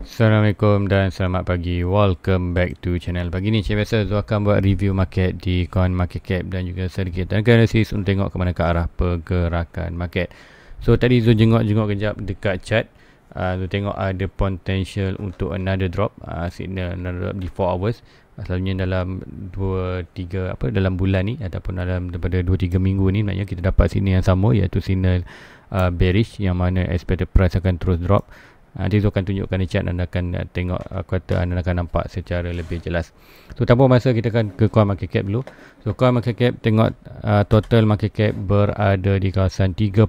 Assalamualaikum dan selamat pagi. Welcome back to channel. Pagi ni macam biasa Zul akan buat review market di coin market cap dan juga sedikit analisis untuk tengok ke mana ke arah pergerakan market. So tadi Zul jenguk kejap dekat chart. Zul tengok ada potential untuk another drop, signal another drop di 4 hours. Selalunya dalam 2-3 dalam bulan ni ataupun dalam daripada 2-3 minggu ni, maknanya kita dapat signal yang sama, iaitu signal bearish yang mana expected price akan terus drop. Nanti Zul akan tunjukkan di chart dan akan tengok kata anda akan nampak secara lebih jelas. So tanpa masa, kita akan ke coin market cap dulu. So coin market cap tengok total market cap berada di kawasan 3.49.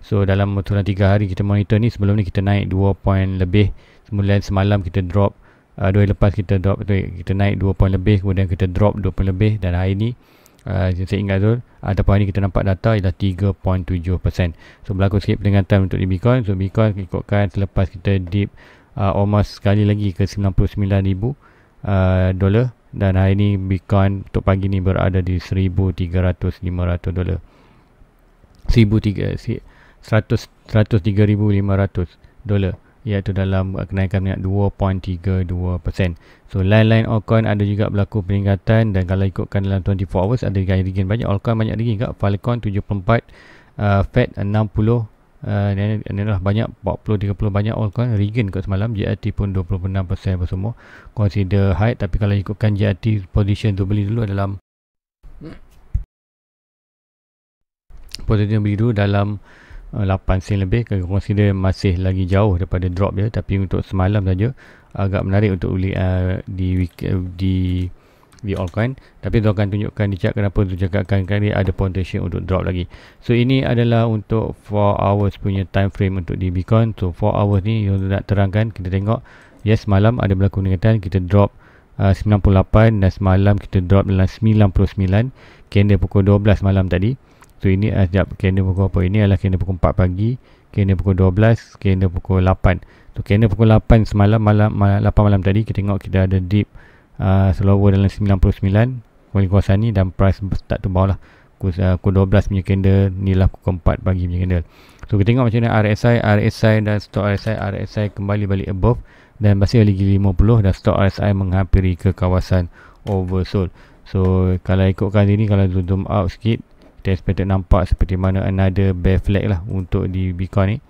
So dalam turun 3 hari kita monitor ni, sebelum ni kita naik 2 point lebih, kemudian semalam kita drop 2 hari lepas kita drop, kita naik 2 point lebih, kemudian kita drop 2 point lebih, dan hari ni saya ingat Zul, ataupun hari ni kita nampak data ialah 3.7%. So berlaku sikit peningkatan untuk di Bitcoin. So Bitcoin ikutkan selepas kita dip almost sekali lagi ke $99,000 dolar, dan hari ni Bitcoin untuk pagi ni berada di $1,300-500 $103,500, iaitu dalam kenaikan minyak 2.32%. So lain-lain altcoin ada juga berlaku peningkatan, dan kalau ikutkan dalam 24 hours ada regain banyak altcoin, banyak lagi juga. Filecoin 74, Fed 60, ini adalah banyak 40-30 banyak altcoin. Regain kot semalam. JRT pun 26% apa semua, consider high. Tapi kalau ikutkan JRT position tu beli dulu dalam dalam 8 sen lebih, consider masih lagi jauh daripada drop dia. Tapi untuk semalam saja agak menarik untuk beli di altcoin. Tapi tu akan tunjukkan di chart kenapa tu cakapkan kali ada potential untuk drop lagi. So ini adalah untuk 4 hours punya time frame untuk di Bitcoin. So 4 hours ni yang nak terangkan, kita tengok yes, malam ada berlaku peningkatan, kita drop 98, dan semalam kita drop dalam 99, candle pukul 12 malam tadi. So ini sekejap, candle pukul apa? Ini adalah candle pukul 4 pagi, candle pukul 12, candle pukul 8. So candle pukul 8 semalam, 8 malam tadi, kita tengok kita ada dip slower dalam 99 kawasan ni, dan price start to bawah lah pukul 12 punya candle ni lah pukul 4 pagi punya candle. So kita tengok macam mana RSI dan stop RSI kembali balik above dan masih lagi 50, dan stop RSI menghampiri ke kawasan oversold. So kalau ikutkan sini, kalau zoom out sikit, kita expected nampak seperti mana another bear flag lah untuk di Bitcoin ni,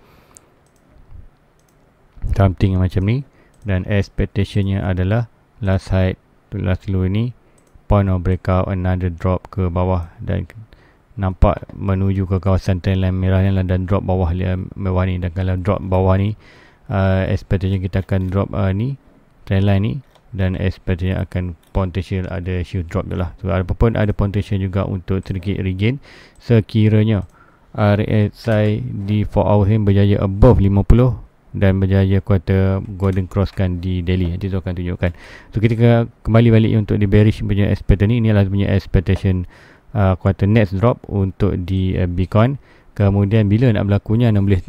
something macam ni. Dan expectationnya adalah last high to last low ni, point of breakout, another drop ke bawah, dan nampak menuju ke kawasan trendline merah ni lah, dan drop bawah bawah ni. Dan kalau drop bawah ni, expectation kita akan drop ni trendline ni, dan expectation akan potential ada huge drop je lah. So apapun ada potential juga untuk sedikit regain sekiranya RSI di 4 hours ni berjaya above 50 dan berjaya kuarter golden cross kan di daily. Nanti saya akan tunjukkan. So kita kembali balik untuk di bearish punya expectation ni. Ini adalah punya expectation kuarter next drop untuk di Bitcoin. Kemudian bila nak berlakunya, anda boleh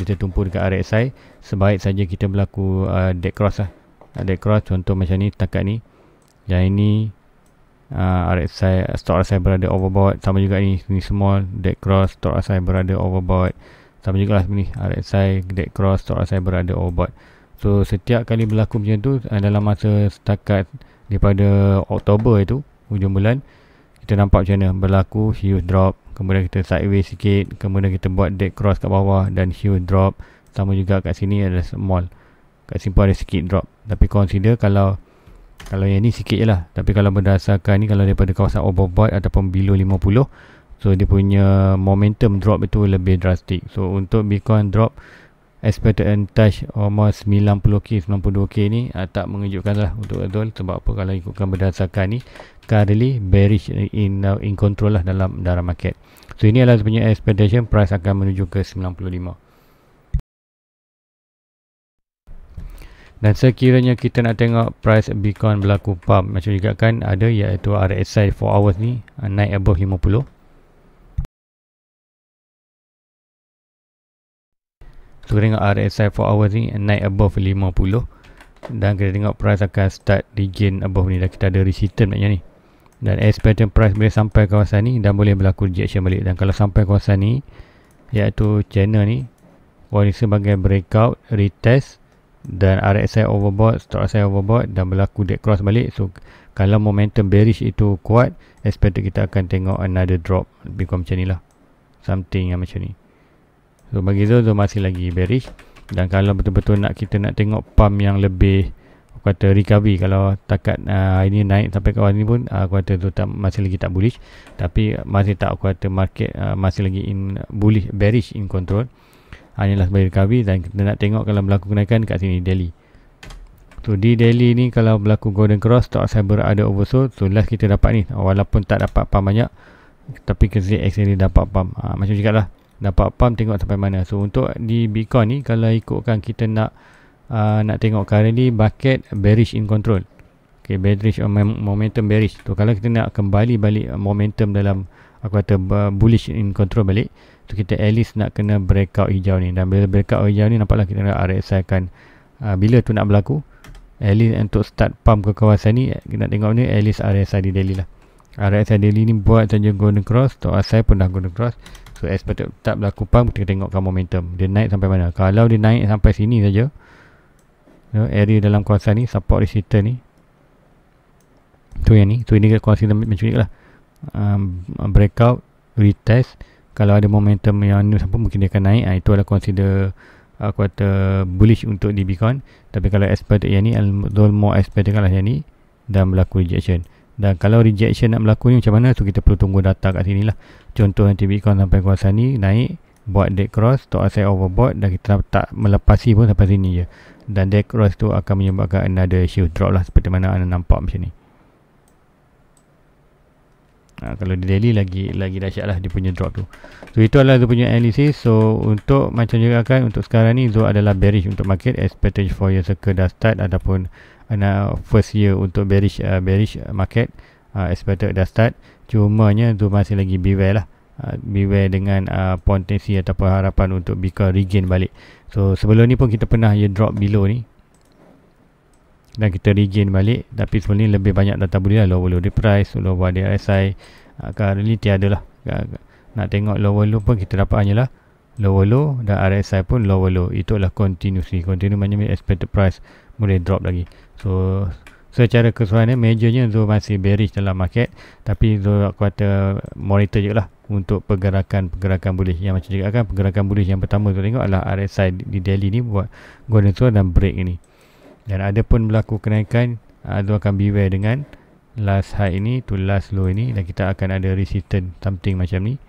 tertumpu dekat RSI. Sebaik saja kita berlaku dead cross lah. Dead cross contoh macam ni, takat ni, yang ini RSI, stop RSI berada overbought. Sama juga ni small dead cross, stop RSI berada overbought. Sama juga lah ni RSI dead cross, stop RSI berada overbought. So setiap kali berlaku macam tu dalam masa setakat daripada Oktober itu, hujung bulan, kita nampak macam mana berlaku huge drop, kemudian kita sideways sikit, kemudian kita buat dead cross kat bawah dan huge drop. Sama juga kat sini ada small, kat sini pun ada sikit drop. Tapi consider kalau yang ni sikit je lah. Tapi kalau berdasarkan ni, kalau daripada kawasan overbought ataupun below 50, so dia punya momentum drop itu lebih drastik. So untuk Bitcoin drop expected and touch almost 90k, 92k ni tak mengejutkan lah untuk Azul. Sebab apa? Kalau ikutkan berdasarkan ni, currently bearish in control lah dalam market. So ini adalah punya expectation, price akan menuju ke 95. Dan sekiranya kita nak tengok price Bitcoin berlaku pump, macam juga kan ada, iaitu RSI 4 hours ni naik above 50. So kita tengok RSI 4 hours ni naik above 50, dan kita tengok price akan start regain above ni, dan kita ada resistance maknanya ni. Dan expected price boleh sampai kawasan ni dan boleh berlaku rejection balik. Dan kalau sampai kawasan ni, iaitu channel ni, sebagai breakout, retest, dan RSI overbought, stop RSI overbought dan berlaku dead cross balik. So kalau momentum bearish itu kuat, expected kita akan tengok another drop lebih kurang macam ni lah, something yang macam ni. So bagi Zul masih lagi bearish. Dan kalau betul-betul kita nak tengok pump yang lebih kata recovery, kalau takat ini naik sampai ke awal ni pun aku kata tu masih lagi tak bullish, tapi masih tak aku kata market masih lagi in bullish, bearish in control, hanyalah sebagai recovery. Dan kita nak tengok kalau berlaku kenaikan kat sini daily. So di daily ni kalau berlaku golden cross, stock cyber ada oversold, so last kita dapat ni, walaupun tak dapat pump banyak tapi ke ZX ni dapat pump, macam cakap lah, dapat pump, tengok sampai mana. So untuk di Bitcoin ni kalau ikutkan kita nak tengok currently market bearish in control, okay, bearish momentum bearish. So kalau kita nak kembali balik momentum dalam aku kata bullish in control balik, so kita at least nak kena breakout hijau ni. Dan bila breakout hijau ni nampaklah kita nak RSI akan bila tu nak berlaku, at least untuk start pump ke kawasan ni kita nak tengok ni at least RSI di daily lah. RSI daily ni buat saja golden cross, so RSI pun dah golden cross, so expected tak berlaku pump, kita tengokkan momentum dia naik sampai mana. Kalau dia naik sampai sini saja, area dalam kawasan ni, support resistance ni, tu yang ni, tu ini consider macam ni lah, breakout, retest. Kalau ada momentum yang ni sampai mungkin dia akan naik, itu adalah consider aku kata bullish untuk di Bitcoin. Tapi kalau expected yang ni, more expected lah yang ni, dan berlaku rejection. Dan kalau rejection nak berlaku ni macam mana, so kita perlu tunggu data kat sini lah. Contoh nanti Bitcoin sampai kawasan ni naik, buat dead cross, stop RSI overbought, dan kita tak melepasi pun sampai sini je, dan dead cross tu akan menyebabkan another huge drop lah, seperti mana anda nampak macam ni. Kalau di daily lagi dahsyat lah dia punya drop tu. So itu adalah dia punya analisis. So untuk macam juga kan, untuk sekarang ni Zul adalah bearish untuk market, expected 4 year circle dah start, ataupun first year untuk bearish market, expected dah start. Cumanya Zul masih lagi beware lah, beware dengan potensi ataupun harapan untuk Bitcoin regain balik. So sebelum ni pun kita pernah drop below ni dan kita regain balik, tapi sebelum ni lebih banyak data bullish lah, lower low di price, lower di RSI. Currently tiada lah, nak tengok lower low pun kita dapat hanyalah lower low, dan RSI pun lower low. Itu adalah continue maknanya expected price boleh drop lagi. So secara keseluruhannya majornya Zul masih bearish dalam market, tapi Zul aku kata monitor je lah untuk pergerakan bullish. Yang macam juga kan, pergerakan bullish yang pertama Zul tengok adalah RSI di daily ni buat golden cross dan break ini. Dan ada pun berlaku kenaikan, Zul akan beware dengan last high ini to last low ini, dan kita akan ada resistance something macam ni.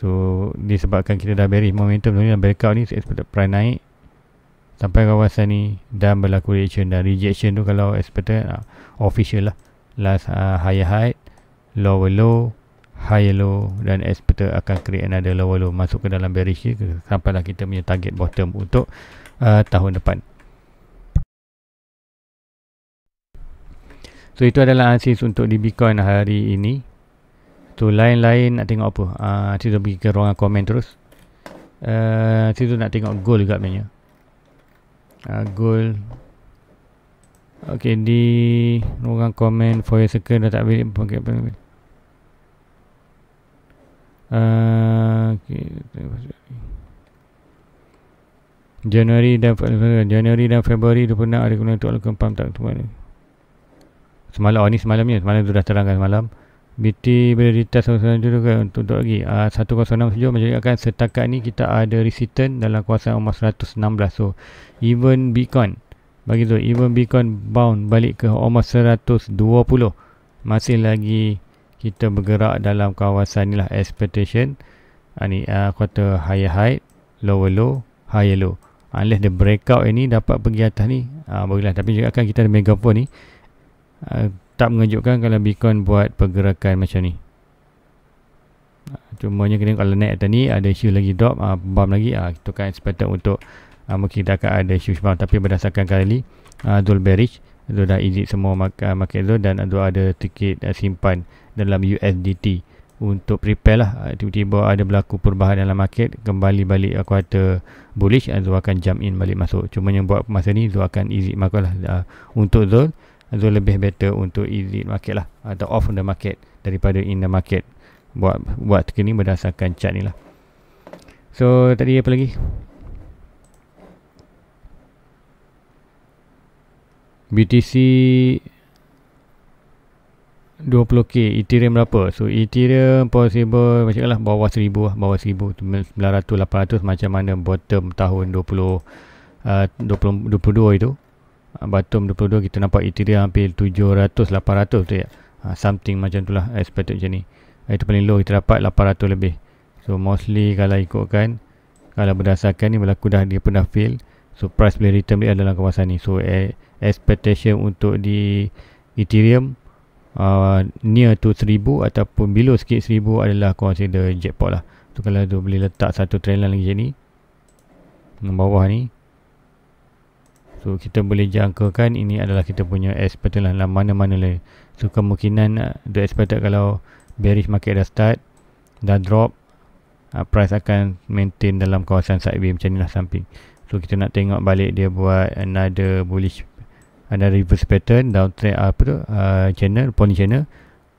So disebabkan kita dah bearish momentum ni dan breakout ni, so expected price naik sampai kawasan ni dan berlaku rejection. Dan rejection tu kalau expected official lah, last higher high, lower low, higher low, dan expected akan create another lower low, masuk ke dalam bearish sampailah kita punya target bottom untuk tahun depan. So itu adalah analisis untuk di Bitcoin hari ini. So lain-lain nak tengok apa, kita pergi ke ruangan komen terus. Situ nak tengok gold juga sebenarnya. Gold, ok, di ruangan komen for a second dah tak boleh pakai apa. Januari dan Februari tu pernah ada guna untuk lakukan pump tak tu mana. Semalam semalam tu dah terangkan semalam. BT bila retest 106 tu kan untuk lagi 106 sejauh macam akan setakat ni kita ada resistance dalam kawasan almost 116. So even Bitcoin bagi tu, even Bitcoin bound balik ke almost 120, masih lagi kita bergerak dalam kawasan ni lah, expectation ni quarter higher high, lower low, higher low. Unless the breakout ini dapat pergi atas ni, barulah. Tapi juga kan kita ada megaphone ni, tak mengejutkan kalau Bitcoin buat pergerakan macam ni. Cumanya kita kalau naik atas ni ada isu lagi drop, bump lagi, itu kan expected untuk mungkin kita akan ada isu bump. Tapi berdasarkan kali Zul bearish, Zul dah exit semua market Zul, dan Zul ada tiket simpan dalam USDT untuk prepare lah, tiba-tiba ada berlaku perubahan dalam market, kembali balik aku kata bullish, Zul akan jump in balik masuk. Cuma yang buat masa ni Zul akan exit market lah. Untuk Zul lebih better untuk exit market lah, atau off the market daripada in the market. Buat ni berdasarkan chart ni lah. So tadi apa lagi? BTC 20k, Ethereum berapa? So Ethereum possible macam lah bawah 1000 lah, bawah 1000, 900, 800 macam mana bottom tahun 22 itu. Bottom 22 kita nampak Ethereum hampir 700, 800 tu ya. Something macam tu lah expected macam ni. Itu paling low kita dapat 800 lebih. So mostly kalau ikutkan, kalau berdasarkan ni berlaku dah, dia pernah fail. So price boleh return balik dalam kawasan ni. So expectation untuk di Ethereum near to 1000 ataupun below sikit 1000 adalah consider jackpot lah. So kalau tu boleh letak satu trend line lagi macam ni dengan bawah ni, so kita boleh jangkakan ini adalah kita punya expected lah, mana-mana lah. So kemungkinan the expected kalau bearish market dah start, dah drop, price akan maintain dalam kawasan sideways macam ni lah, samping. So kita nak tengok balik dia buat another bullish, ada reverse pattern downtrend channel, pony channel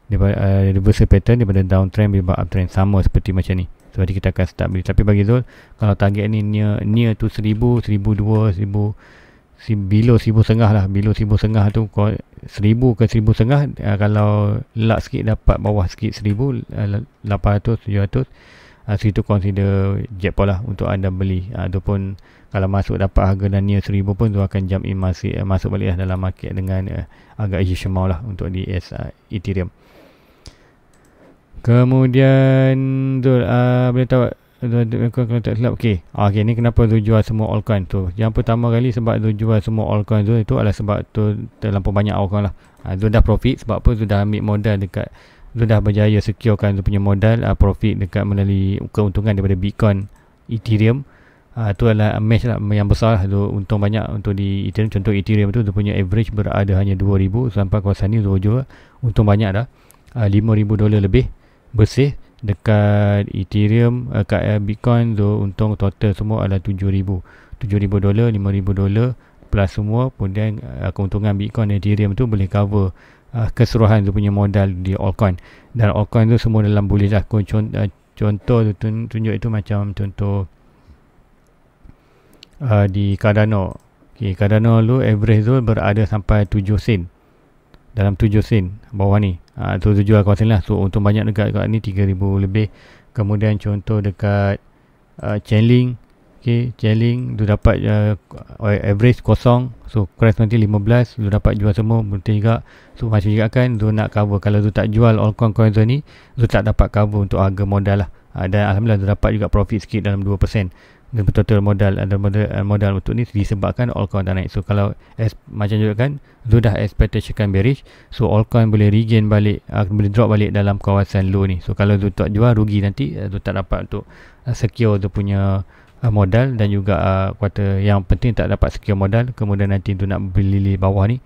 daripada reverse pattern daripada downtrend berubah uptrend, sama seperti macam ni. So nanti kita akan start beli. Tapi bagi Zul, kalau target ni near to 1000, 1200, 1000, below 1500 lah, below 1500 tu 1000 ke 1500, kalau luck sikit dapat bawah sikit 1800, 700, situ consider jackpot lah untuk anda beli. Ataupun kalau masuk dapat harga dan near 1000 pun tu akan jump in, masuk balik lah dalam market dengan agak huge amount lah untuk di Ethereum. Kemudian Zul boleh tahu kalau tak silap, okay, ni kenapa Zul jual semua altcoin tu. Yang pertama kali sebab Zul jual semua altcoin Zul itu adalah sebab tu terlampau banyak altcoin lah. Zul dah profit sebab apa? Zul dah ambil modal dekat, Zul dah berjaya securekan Zul punya modal profit dekat melalui keuntungan daripada Bitcoin, Ethereum. Tu adalah match lah yang besar lah. Zul untung banyak untuk di Ethereum. Contoh Ethereum tu Zul punya average berada hanya 2000 sampai kawasan ni Zul jual untung banyak dah, $5,000 lebih bersih. Dekat Ethereum, kat Bitcoin Zul untung total semua adalah $7,000, $5,000 plus semua. Kemudian keuntungan Bitcoin dan Ethereum tu boleh cover keseluruhan Zul punya modal di altcoin. Dan altcoin tu semua dalam bullish lah. Contoh tunjuk itu macam contoh di Cardano. Cardano tu average tu berada sampai 7 sen, dalam 7 sen bawah ni. Tu jual kawasan lah. So untung banyak dekat ni 3,000 lebih. Kemudian contoh dekat Chainlink, Chainlink tu dapat average kosong. So crash nanti 15, tu dapat jual semua betul juga. So macam juga kan tu nak cover, kalau tu tak jual altcoin coin ni, tu tak dapat cover untuk harga modal lah. Dan alhamdulillah tu dapat juga profit sikit dalam 2%. Dan total modal untuk ni disebabkan altcoin dah naik. So kalau macam juga kan Zul dah expectation bearish, so altcoin boleh regain balik, boleh drop balik dalam kawasan low ni. So kalau Zul tak jual, rugi nanti. Zul tak dapat untuk secure Zul punya modal, dan juga kuartal yang penting tak dapat secure modal. Kemudian nanti Zul nak beli bawah ni,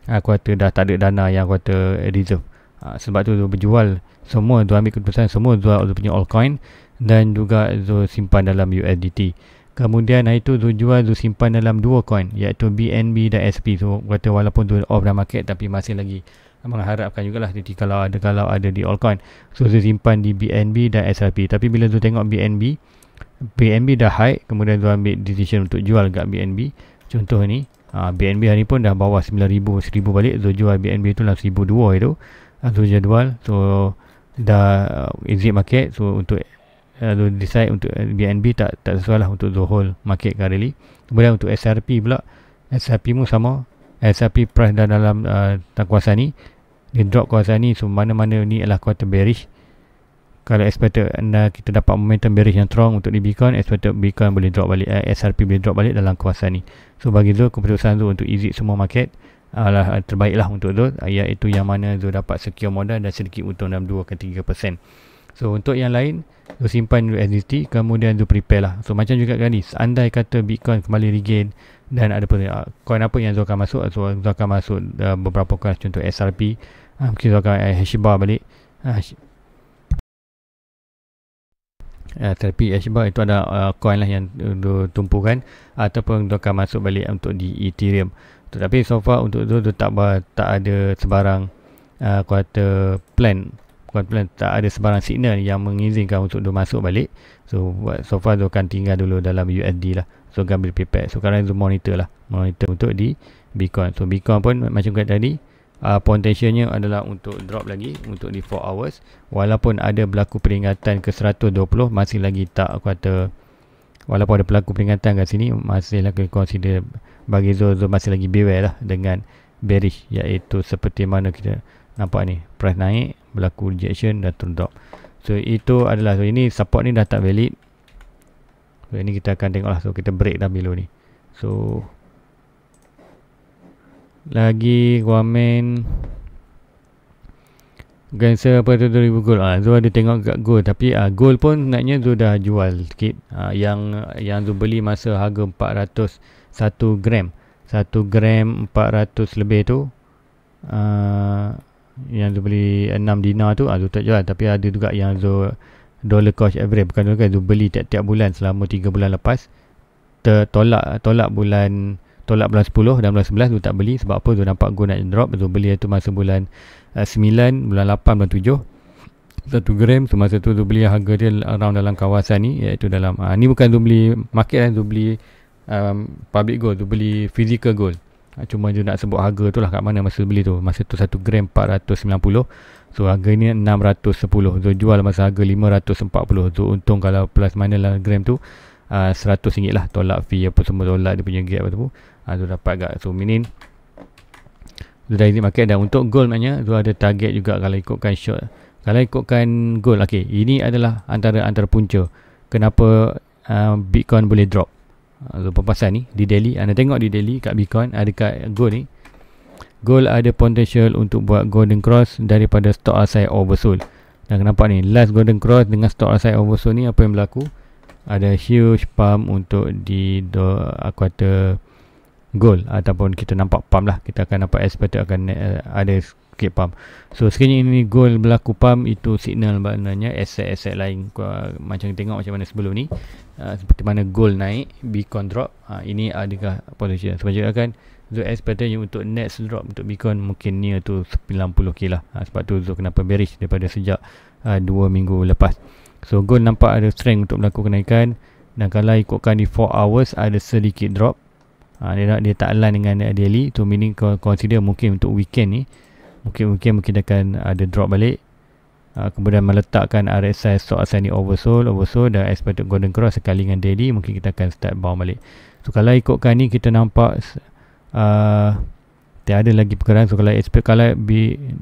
kuartal dah tak ada dana yang kuartal reserve. Sebab tu Zul berjual semua, Zul ambil keputusan semua jual Zul punya altcoin, dan juga Zul simpan dalam USDT. Kemudian hari tu Zul jual, Zul simpan dalam dua coin, iaitu BNB dan SP. So kata walaupun Zul off dalam market, tapi masih lagi mengharapkan jugalah nanti kalau ada di altcoin. So Zul simpan di BNB dan SRP. Tapi bila Zul tengok BNB dah high, kemudian Zul ambil decision untuk jual kat BNB. Contoh ni BNB hari pun dah bawah 9,000, 1000 balik. Zul jual BNB tu dalam 1,200 itu. Zul jadual, so dah exit market. So untuk Zul decide untuk BNB tak sesuai lah untuk Zul hold market currently. Kemudian untuk SRP pula, SRP pun sama. SRP price dah dalam kawasan ni, dia drop kawasan ni. So mana-mana ni adalah kuartal bearish. Kalau expected kita dapat momentum bearish yang strong untuk di Bitcoin, expected Bitcoin boleh drop balik, SRP boleh drop balik dalam kawasan ni. So bagi Zul, keputusan Zul untuk exit semua market adalah terbaik lah untuk Zul, iaitu yang mana Zul dapat secure modal dan sedikit untung dalam 2 ke 3%. So untuk yang lain, Zul simpan USDT, kemudian Zul prepare lah. So macam juga kan ni, andai kata Bitcoin kembali regain dan ada coin apa yang Zul akan masuk. So Zul akan masuk beberapa coin, contoh SRP, mungkin Zul akan Hashbar balik. SRP, Hashbar itu ada coin lah yang Zul tumpukan, ataupun Zul akan masuk balik untuk di Ethereum. Tetapi so far untuk Zul tak ada sebarang quarter plan kebetulan tak ada sebarang signal yang mengizinkan untuk dia masuk balik. So far dia akan tinggal dulu dalam USD lah. So akan beri prepared. So sekarang dia monitor untuk di Bitcoin. So Bitcoin pun macam kata tadi, potentialnya adalah untuk drop lagi untuk di 4 hours. Walaupun ada berlaku peringatan ke 120, masih lagi tak kata, walaupun ada berlaku peringatan kat sini, masih lagi consider bagi zone masih lagi beware lah dengan bearish, iaitu seperti mana kita nampak ni, price naik, berlaku rejection dan turn drop. So itu adalah, so ini support ni dah tak valid. So ini kita akan tengok lah. So kita break dah below ni. So lagi komen cancel apa tu 2000 gold. Zul ada tengok kat gold, tapi gold pun sebenarnya Zul dah jual sikit. Yang Zul beli masa harga 400 1 gram 1 gram 400 lebih tu, yang Zul beli 6 dinar tu, Zul tak jual. Tapi ada juga yang Zul dollar cost average, bukan dollar, Zul beli tiap-tiap bulan selama 3 bulan lepas. Tolak bulan 10 dan bulan 11 Zul tak beli. Sebab apa? Zul nampak gold nak drop. Zul beli tu masa bulan 9, bulan 8, bulan 7 1 gram. So masa tu Zul beli harga dia around dalam kawasan ni, iaitu dalam ni bukan Zul beli market lah, Zul beli public gold, Zul beli physical gold. Cuma je nak sebut harga tu lah kat mana masa beli tu. Masa tu 1 gram 490. So harga ni 610. Zul jual masa harga 540. Zul untung kalau plus minus lah gram tu RM100 lah, tolak fee apa semua, tolak dia punya gap apa tu, Zul dapat agak. So meaning Zul dah exit market. Dan untuk gold maknanya Zul ada target juga kalau ikutkan short. Kalau ikutkan gold, okay, ini adalah antara punca kenapa Bitcoin boleh drop. Zul pasal ni di daily, anda tengok di daily kat Bitcoin, ada kat gold ni, gold ada potential untuk buat golden cross daripada stock aside oversold. Dan nampak ni last golden cross dengan stock aside oversold ni, apa yang berlaku? Ada huge pump untuk di aku kata gold, ataupun kita nampak pump lah, kita akan nampak expected akan ada sikit pump. So sekiranya ini gold berlaku pump, itu signal maknanya aset-aset lain macam tengok macam mana sebelum ni, seperti mana gold naik, Bitcoin drop, ini adakah potential. Sebab juga kan Zul expectnya untuk next drop untuk Bitcoin mungkin near tu 90k lah. Sebab tu Zul kenapa bearish daripada sejak 2 minggu lepas. So gold nampak ada strength untuk berlaku kenaikan. Dan kalau ikutkan di 4 hours ada sedikit drop, dia tak align dengan daily. Tu meaning consider mungkin untuk weekend ni, mungkin akan ada drop balik. Kemudian meletakkan RSI stock asal ni oversold dan expected golden cross sekali dengan daily, mungkin kita akan start bounce balik. So kalau ikutkan ni kita nampak tiada lagi pergerakan. So kalau expect, kalau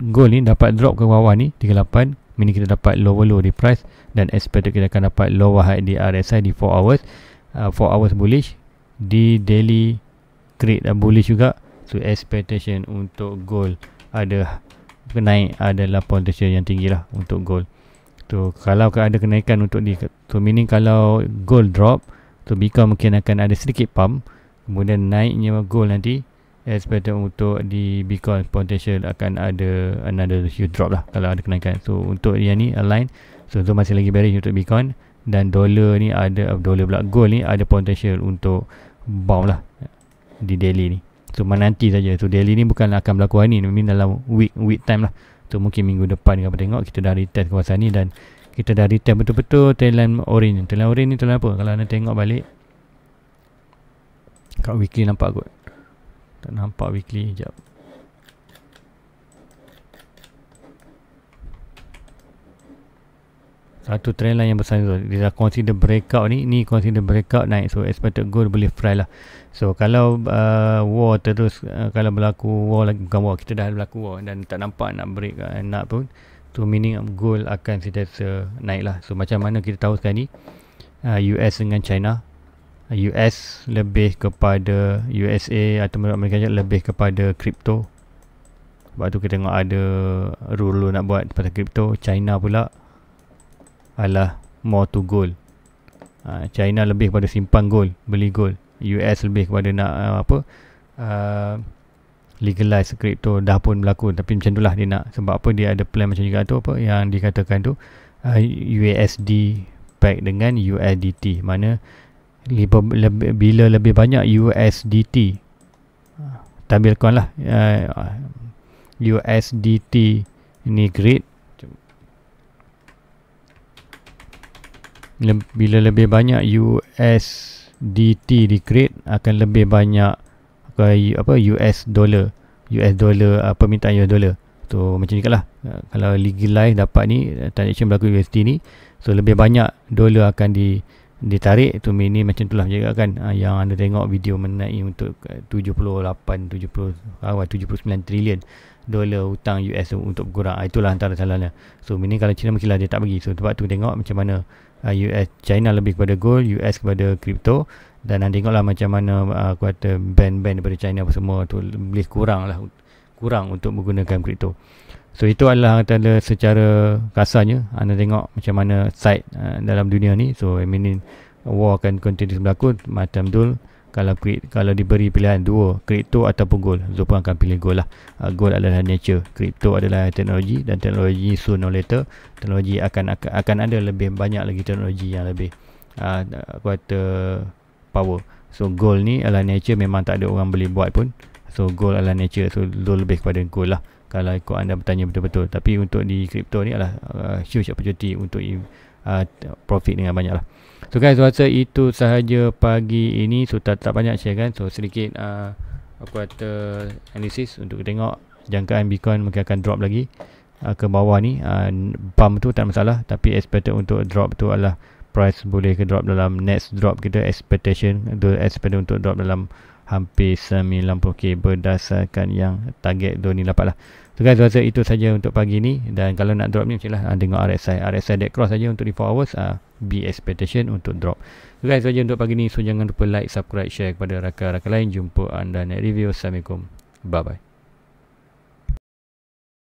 gold ni dapat drop ke bawah ni 38, meaning kita dapat lower low di price, dan expected kita akan dapat lower high di RSI di 4 hours. 4 hours bullish, di daily create bullish juga. So expectation untuk gold ada naik adalah potential yang tinggi lah untuk gold. So kalau ada kenaikan untuk so meaning kalau gold drop, so Bitcoin mungkin akan ada sedikit pump, kemudian naiknya gold nanti expected untuk di Bitcoin potential akan ada another huge drop lah kalau ada kenaikan. So untuk yang ni align. So masih lagi bearish untuk Bitcoin, dan dollar ni ada, dollar pula gold ni ada potential untuk bounce lah di daily ni. So menanti saja. So daily ni bukan akan berlaku hari ni, mungkin dalam week time lah. So mungkin minggu depan kita tengok, kita dah retest kawasan ni, dan kita dah retest betul-betul trendline orange. Trendline orange ni trendline apa? Kalau anda tengok balik kat weekly nampak kot. Tak nampak weekly, sekejap. Satu trendline yang besar tu, dia dah consider breakout ni consider breakout naik. So expected gold boleh fry lah. So kalau war terus, kalau berlaku war lagi, bukan war, kita dah berlaku war dan tak nampak nak break nak pun, so meaning gold akan sentiasa naik lah. So macam mana kita tahu sekarang ni, US dengan China, US lebih kepada USA atau Amerika lebih kepada crypto. Sebab tu kita tengok ada rule nak buat pasal crypto. China pula adalah more to gold. China lebih kepada simpan gold, beli gold. US lebih kepada nak legalize crypto. Dah pun berlaku, tapi macam itulah dia nak. Sebab apa, dia ada plan macam juga tu, apa yang dikatakan tu, USD back dengan USDT. Mana bila lebih banyak USDT, tampilkan lah USDT ni great. bila lebih banyak USDT di create, akan lebih banyak US dollar permintaan US dollar. So macam ni lah, kalau legalize dapat ni transaction berlaku USD ni, so lebih banyak dolar akan ditarik. Tu ini macam tu lah juga kan, yang anda tengok video menaik untuk 79 trilion dolar hutang US untuk kurang. Itulah antara salahnya. So ini kalau China mungkinlah dia tak bagi. So sebab tu tengok macam mana China lebih kepada gold, US kepada crypto. Dan anda tengoklah macam mana kuota ban daripada China apa semua tu lebih kurang untuk menggunakan crypto. So itu adalah antara secara kasarnya anda tengok macam mana side dalam dunia ni. So ini war akan continue berlaku. Macam Dul, kalau diberi pilihan dua, crypto ataupun gold, Zul pun akan pilih gold lah. Gold adalah nature, crypto adalah teknologi, dan teknologi sooner or later teknologi akan ada lebih banyak lagi teknologi yang lebih kuota power. So gold ni adalah nature, memang tak ada orang boleh buat pun. So gold adalah nature, so Zul lebih kepada gold lah kalau ikut anda bertanya betul-betul. Tapi untuk di crypto ni adalah huge opportunity untuk profit dengan banyak lah. So guys, rasa itu sahaja pagi ini. So tak banyak share kan. So sedikit kuota analisis untuk tengok jangkaan Bitcoin mungkin akan drop lagi ke bawah ni. Pump tu tak masalah, tapi expected untuk drop tu adalah price boleh ke drop dalam next drop kita expected untuk drop dalam hampir 90k berdasarkan yang target Doni dapat lah. So guys, rasa itu saja untuk pagi ni. Dan kalau nak drop ni macam lah, tengok RSI dead cross saja untuk di 4 hours, be expectation untuk drop. So guys, saja untuk pagi ni. So jangan lupa like, subscribe, share kepada rakan-rakan lain. Jumpa anda next review. Assalamualaikum, bye bye.